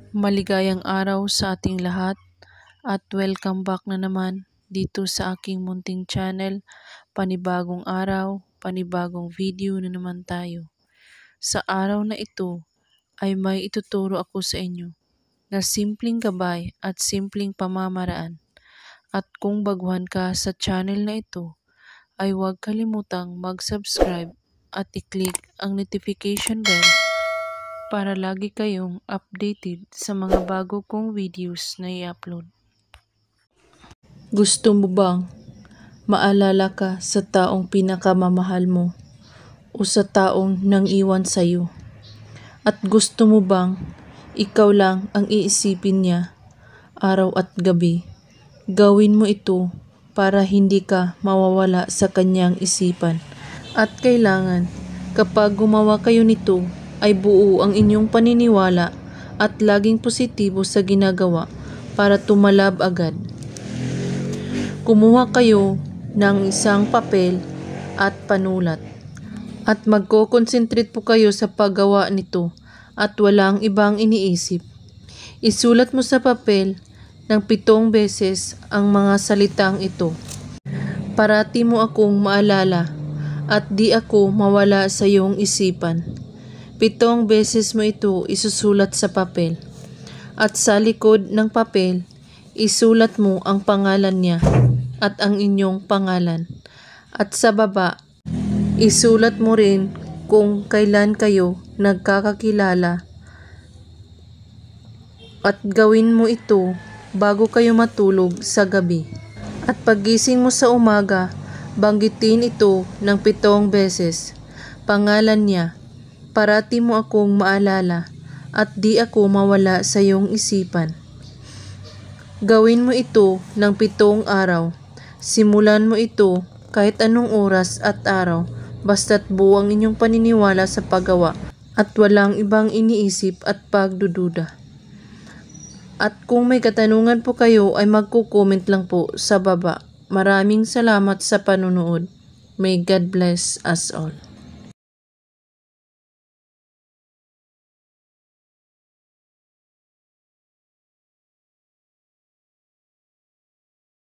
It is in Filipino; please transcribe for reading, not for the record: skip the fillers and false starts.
Maligayang araw sa ating lahat at welcome back na naman dito sa aking munting channel. Panibagong araw, panibagong video na naman tayo. Sa araw na ito ay may ituturo ako sa inyo na simpleng gabay at simpleng pamamaraan. At kung baguhan ka sa channel na ito, ay huwag kalimutang mag-subscribe at i-click ang notification bell para lagi kayong updated sa mga bago kong videos na i-upload. Gusto mo bang maalala ka sa taong pinakamamahal mo o sa taong nang-iwan sa'yo? At gusto mo bang ikaw lang ang iisipin niya araw at gabi? Gawin mo ito para hindi ka mawawala sa kanyang isipan. At kailangan kapag gumawa kayo nito ay buo ang inyong paniniwala at laging positibo sa ginagawa para tumalab agad. Kumuha kayo ng isang papel at panulat at magko-concentrate po kayo sa paggawa nito at walang ibang iniisip. Isulat mo sa papel ng 7 beses ang mga salitang ito. Parati mo akong maalala at di ako mawala sa iyong isipan. 7 beses mo ito isusulat sa papel. At sa likod ng papel, isulat mo ang pangalan niya at ang inyong pangalan. At sa baba, isulat mo rin kung kailan kayo nagkakakilala. At gawin mo ito bago kayo matulog sa gabi. At paggising mo sa umaga, banggitin ito ng 7 beses. Pangalan niya. Parati mo akong maalala at di ako mawala sa iyong isipan. Gawin mo ito ng 7 araw. Simulan mo ito kahit anong oras at araw, basta't buo ang inyong paniniwala sa paggawa at walang ibang iniisip at pagdududa. At kung may katanungan po kayo ay magko-comment lang po sa baba. Maraming salamat sa panunood. May God bless us all.